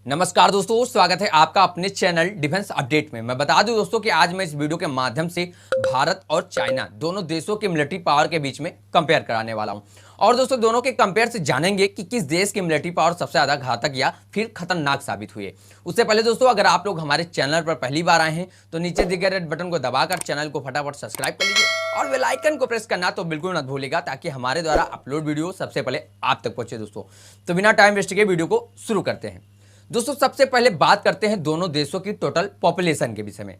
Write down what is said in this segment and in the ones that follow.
नमस्कार दोस्तों, स्वागत है आपका अपने चैनल डिफेंस अपडेट में। मैं बता दूं दोस्तों कि आज मैं इस वीडियो के माध्यम से भारत और चाइना दोनों देशों के मिलिट्री पावर के बीच में कंपेयर कराने वाला हूं। और दोस्तों दोनों के कंपेयर से जानेंगे कि किस देश की मिलिट्री पावर सबसे ज्यादा घातक या फिर खतरनाक साबित हुई है। उससे पहले दोस्तों अगर आप लोग हमारे चैनल पर पहली बार आए हैं तो नीचे दिए गए रेड बटन को दबाकर चैनल को फटाफट सब्सक्राइब कर लीजिए और बेल आइकन को प्रेस करना तो बिल्कुल मत भूलिएगा, ताकि हमारे द्वारा अपलोड वीडियो सबसे पहले आप तक पहुंचे। दोस्तों तो बिना टाइम वेस्ट के वीडियो को शुरू करते हैं। दोस्तों सबसे पहले बात करते हैं दोनों देशों की टोटल पॉपुलेशन के विषय में।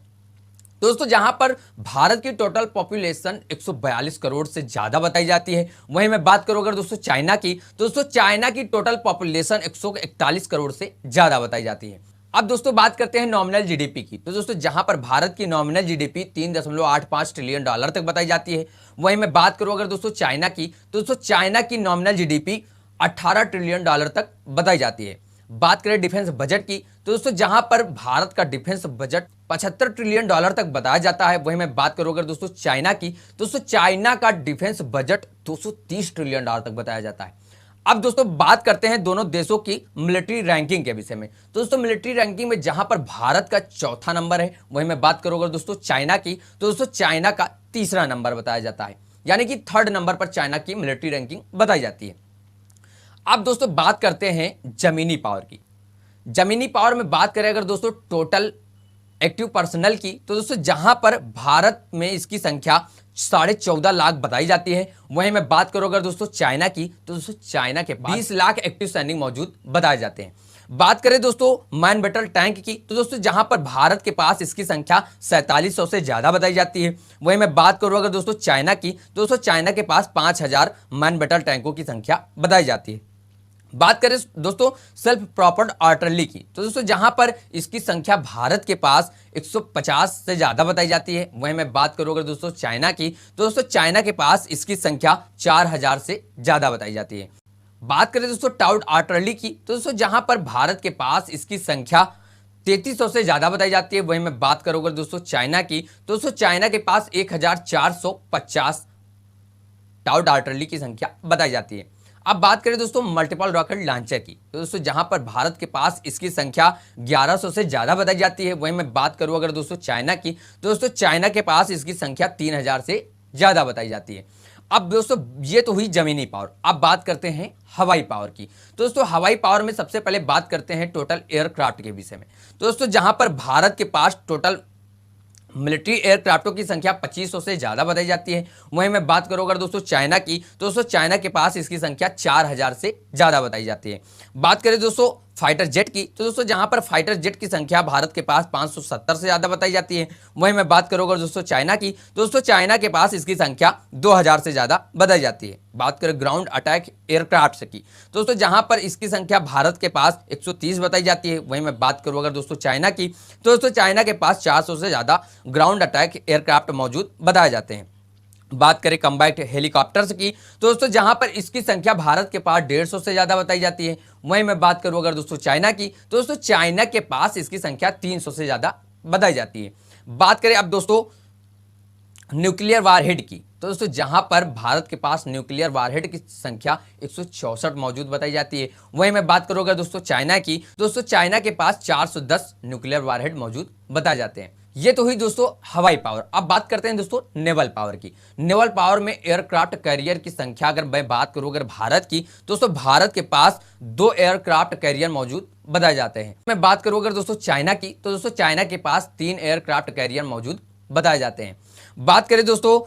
दोस्तों जहां पर भारत की टोटल पॉपुलेशन 142 करोड़ से ज्यादा बताई जाती है, वहीं मैं बात करूं अगर दोस्तों चाइना की, तो दोस्तों चाइना की टोटल पॉपुलेशन 141 करोड़ से ज्यादा बताई जाती है। अब दोस्तों बात करते हैं नॉमिनल जीडीपी की। तो दोस्तों जहां पर भारत की नॉमिनल जीडीपी 3.85 ट्रिलियन डॉलर तक बताई जाती है, वहीं मैं बात करूं अगर दोस्तों चाइना की, तो दोस्तों चाइना की नॉमिनल जीडीपी 18 ट्रिलियन डॉलर तक बताई जाती है। बात करें डिफेंस बजट की, तो दोस्तों जहां पर भारत का डिफेंस बजट 75 ट्रिलियन डॉलर तक बताया जाता है, वहीं मैं बात करूं अगर दोस्तों चाइना की, तो दोस्तों चाइना का डिफेंस बजट 230 ट्रिलियन डॉलर तक बताया जाता है। अब दोस्तों बात करते हैं दोनों देशों की मिलिट्री रैंकिंग के विषय में। तो दोस्तों मिलिट्री रैंकिंग में जहां पर भारत का चौथा नंबर है, वहीं मैं बात करूं अगर दोस्तों चाइना की, तो दोस्तों चाइना का तीसरा नंबर बताया जाता है, यानी कि थर्ड नंबर पर चाइना की मिलिट्री रैंकिंग बताई जाती है। अब दोस्तों बात करते हैं जमीनी पावर की। जमीनी पावर में बात करें अगर दोस्तों टोटल एक्टिव पर्सनल की, तो दोस्तों जहां पर भारत में इसकी संख्या 14.5 लाख बताई जाती है, वहीं मैं बात करूं अगर दोस्तों चाइना की, तो दोस्तों चाइना के पास 20 लाख एक्टिव सैनिक मौजूद बताए जाते हैं। बात करें दोस्तों मैन बैटल टैंक की, तो दोस्तों जहां पर भारत के पास इसकी संख्या 4700 से ज्यादा बताई जाती है, वहीं मैं बात करूं अगर दोस्तों चाइना की, तो दोस्तों चाइना के पास 5000 मैन बैटल टैंकों की संख्या बताई जाती है। बात करें दोस्तों सेल्फ प्रॉपर्ड आर्टिलरी की, तो दोस्तों जहां पर इसकी संख्या भारत के पास 150 से ज्यादा बताई जाती है, वहीं मैं बात करूं अगर दोस्तों चाइना की, तो दोस्तों चाइना के पास इसकी संख्या 4000 से ज्यादा बताई जाती है। बात करें दोस्तों टाउड आर्टिलरी की, तो दोस्तों जहां पर भारत के पास इसकी संख्या 3300 से ज्यादा बताई जाती है, वहीं मैं बात करूं अगर दोस्तों चाइना की, तो दोस्तों चाइना के पास 1450 टाउड आर्टिलरी की संख्या बताई जाती है। अब बात करें दोस्तों मल्टीपल रॉकेट लॉन्चर की, तो दोस्तों जहां पर भारत के पास इसकी संख्या 1100 से ज्यादा बताई जाती है, वहीं मैं बात करूं अगर दोस्तों चाइना की, तो दोस्तों चाइना के पास इसकी संख्या 3000 से ज्यादा बताई जाती है। अब दोस्तों ये तो हुई जमीनी पावर। अब बात करते हैं हवाई पावर की। तो दोस्तों हवाई पावर में सबसे पहले बात करते हैं टोटल एयरक्राफ्ट के विषय में। तो दोस्तों जहां पर भारत के पास टोटल मिलिट्री एयरक्राफ्टों की संख्या 2500 से ज्यादा बताई जाती है, वहीं मैं बात करूं अगर दोस्तों चाइना की, तो दोस्तों चाइना के पास इसकी संख्या 4000 से ज्यादा बताई जाती है। बात करें दोस्तों फाइटर जेट की, तो दोस्तों जहां पर फाइटर जेट की संख्या भारत के पास 570 से ज्यादा बताई जाती है, वहीं मैं बात करूं अगर दोस्तों चाइना की, तो दोस्तों चाइना के पास इसकी संख्या 2000 से ज्यादा बताई जाती है। बात करें ग्राउंड अटैक एयरक्राफ्ट की, तो दोस्तों जहां पर इसकी संख्या भारत के पास 130 बताई जाती है, वहीं मैं बात करूं अगर दोस्तों चाइना की, तो दोस्तों चाइना के पास 400 से ज्यादा ग्राउंड अटैक एयरक्राफ्ट मौजूद बताए जाते हैं। बात करें कम्बैट हेलीकॉप्टर्स की, तो दोस्तों जहां पर इसकी संख्या भारत के पास 150 से ज्यादा बताई जाती है, वहीं मैं बात करूं अगर दोस्तों चाइना की, तो दोस्तों चाइना के पास इसकी संख्या 300 से ज्यादा बताई जाती है। बात करें अब दोस्तों न्यूक्लियर वारहेड की, तो दोस्तों जहां पर भारत के पास न्यूक्लियर वारहेड की संख्या 164 मौजूद बताई जाती है, वहीं मैं बात करूं अगर दोस्तों चाइना की, दोस्तों चाइना के पास 410 न्यूक्लियर वारहेड मौजूद बताए जाते हैं। ये तो हुई दोस्तों हवाई पावर। अब बात करते हैं दोस्तों नेवल पावर की। नेवल पावर में एयरक्राफ्ट कैरियर की संख्या अगर मैं बात करूं अगर भारत की, दोस्तों भारत के पास 2 एयरक्राफ्ट कैरियर मौजूद बताए जाते हैं। मैं बात करूं अगर दोस्तों चाइना की, तो दोस्तों चाइना के पास 3 एयरक्राफ्ट कैरियर मौजूद बताए जाते हैं। बात करें दोस्तों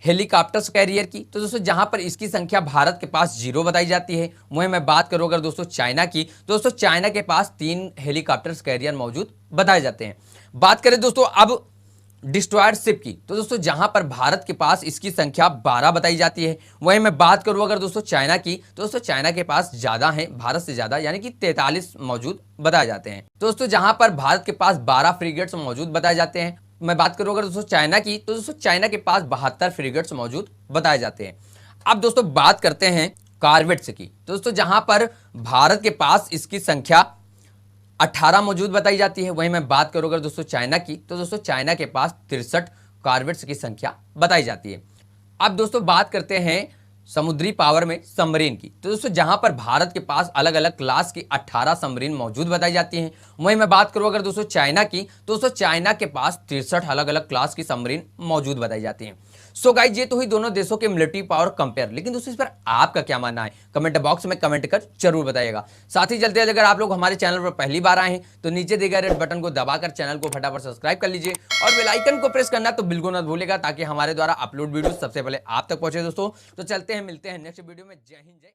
हेलीकॉप्टर्स कैरियर की, तो दोस्तों जहां पर इसकी संख्या भारत के पास 0 बताई जाती है, वहीं मैं बात करूं अगर दोस्तों चाइना की, तो दोस्तों चाइना के पास 3 हेलीकॉप्टर्स कैरियर मौजूद बताए जाते हैं। बात करें दोस्तों अब डिस्ट्रॉयड शिप की, तो दोस्तों जहां पर भारत के पास इसकी संख्या 12 बताई जाती है, वहीं मैं बात करूं अगर दोस्तों चाइना की, तो दोस्तों चाइना के पास ज्यादा है, भारत से ज्यादा, यानी कि 43 मौजूद बताए जाते हैं। दोस्तों जहां पर भारत के पास 12 फ्रिगेट्स मौजूद बताए जाते हैं, मैं बात करूं अगर दोस्तों चाइना की, तो दोस्तों चाइना के पास 72 फ्रिगेट्स मौजूद बताए जाते हैं। अब दोस्तों बात करते हैं कॉर्वेट्स की, तो दोस्तों जहां पर भारत के पास इसकी संख्या 18 मौजूद बताई जाती है, वहीं मैं बात करूं अगर दोस्तों चाइना की, तो दोस्तों चाइना के पास 63 कॉर्वेट्स की संख्या बताई जाती है। अब दोस्तों बात करते हैं समुद्री पावर में सबमरीन की, तो दोस्तों जहां पर भारत के पास अलग अलग क्लास की 18 सबमरीन मौजूद बताई जाती हैं। वहीं मैं बात करूं अगर दोस्तों चाइना की, तो दोस्तों चाइना के पास 63 अलग अलग क्लास की सबमरीन मौजूद बताई जाती हैं। सो गाइस, ये तो हुई दोनों देशों के मिलिट्री पावर कंपेयर, लेकिन दोस्तों इस पर आपका क्या मानना है कमेंट बॉक्स में कमेंट कर जरूर बताइएगा। साथ ही चलते हैं, अगर आप लोग हमारे चैनल पर पहली बार आए हैं तो नीचे दिए गए रेड बटन को दबाकर चैनल को फटाफट सब्सक्राइब कर लीजिए और बेल आइकन को प्रेस करना तो बिल्कुल मत भूलिएगा, ताकि हमारे द्वारा अपलोड वीडियो सबसे पहले आप तक पहुंचे दोस्तों। तो चलते हैं, मिलते हैं नेक्स्ट वीडियो में। जय हिंद, जय